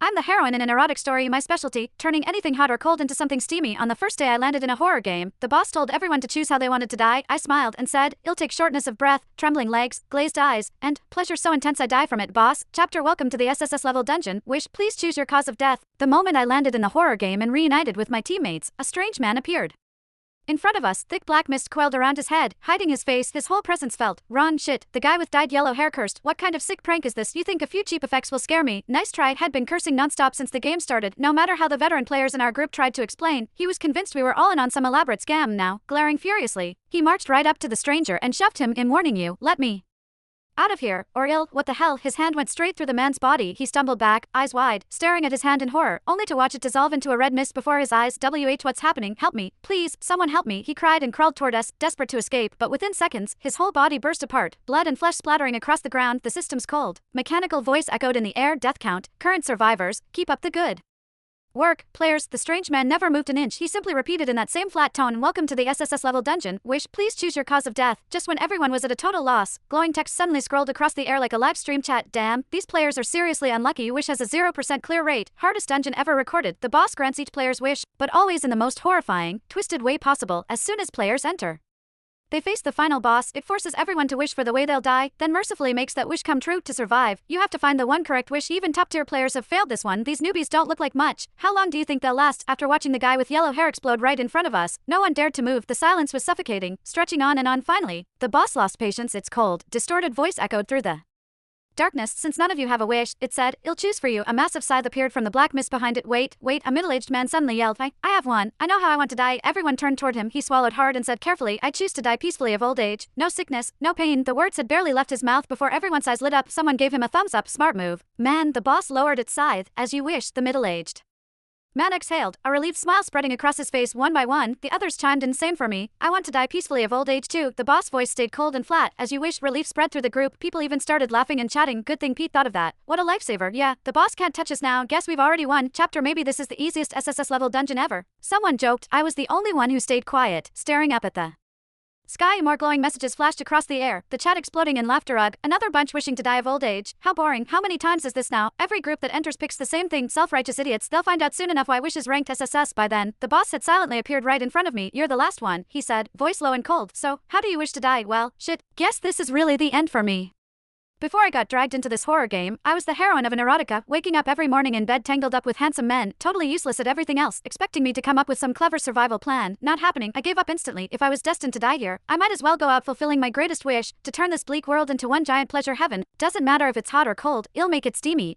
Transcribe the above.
I'm the heroine in an erotic story, my specialty, turning anything hot or cold into something steamy. On the first day I landed in a horror game, the boss told everyone to choose how they wanted to die. I smiled and said, "It'll take shortness of breath, trembling legs, glazed eyes, and pleasure so intense I die from it." Boss, chapter welcome to the SSS level dungeon, wish please choose your cause of death. The moment I landed in the horror game and reunited with my teammates, a strange man appeared. In front of us, thick black mist coiled around his head, hiding his face, his whole presence felt. Ron, shit, the guy with dyed yellow hair cursed. What kind of sick prank is this? You think a few cheap effects will scare me? Nice try. Had been cursing nonstop since the game started. No matter how the veteran players in our group tried to explain, he was convinced we were all in on some elaborate scam now, glaring furiously. He marched right up to the stranger and shoved him in, warning you, let me out of here, or what the hell? His hand went straight through the man's body. He stumbled back, eyes wide, staring at his hand in horror, only to watch it dissolve into a red mist before his eyes. What's happening? Help me, please, someone help me, he cried and crawled toward us, desperate to escape, but within seconds, his whole body burst apart, blood and flesh splattering across the ground. The system's cold. Mechanical voice echoed in the air. Death count, current survivors, keep up the good work, players. The strange man never moved an inch. He simply repeated in that same flat tone, "Welcome to the SSS level dungeon, wish please choose your cause of death." Just when everyone was at a total loss, glowing text suddenly scrolled across the air like a live stream chat. Damn, these players are seriously unlucky. Wish has a 0% clear rate, hardest dungeon ever recorded. The boss grants each player's wish, but always in the most horrifying, twisted way possible. As soon as players enter, they face the final boss. It forces everyone to wish for the way they'll die, then mercifully makes that wish come true. To survive, you have to find the one correct wish. Even top-tier players have failed this one. These newbies don't look like much. How long do you think they'll last? After watching the guy with yellow hair explode right in front of us, no one dared to move. The silence was suffocating, stretching on and on. Finally, the boss lost patience. Its cold, distorted voice echoed through the darkness. "Since none of you have a wish," it said, "I'll choose for you." A massive scythe appeared from the black mist behind it. Wait, a middle-aged man suddenly yelled, I have one. I know how I want to die." Everyone turned toward him. He swallowed hard and said carefully, "I choose to die peacefully of old age. No sickness, no pain." The words had barely left his mouth before everyone's eyes lit up. Someone gave him a thumbs up. Smart move, man. The boss lowered its scythe. "As you wish." The middle-aged man exhaled, a relieved smile spreading across his face. One by one, the others chimed in. "Same for me. I want to die peacefully of old age too." The boss voice stayed cold and flat. "As you wish." Relief spread through the group. People even started laughing and chatting. Good thing Pete thought of that. What a lifesaver. Yeah, the boss can't touch us now. Guess we've already won. Chapter maybe this is the easiest SSS level dungeon ever. Someone joked. I was the only one who stayed quiet, staring up at the sky. More glowing messages flashed across the air, the chat exploding in laughter. Ugh, another bunch wishing to die of old age. How boring. How many times is this now? Every group that enters picks the same thing. Self-righteous idiots. They'll find out soon enough why wish is ranked SSS. By then, the boss had silently appeared right in front of me. "You're the last one," he said, voice low and cold. "So, how do you wish to die?" "Well, shit, guess this is really the end for me. Before I got dragged into this horror game, I was the heroine of an erotica, waking up every morning in bed tangled up with handsome men, totally useless at everything else, expecting me to come up with some clever survival plan. Not happening. I gave up instantly. If I was destined to die here, I might as well go out fulfilling my greatest wish, to turn this bleak world into one giant pleasure heaven. Doesn't matter if it's hot or cold, I'll make it steamy.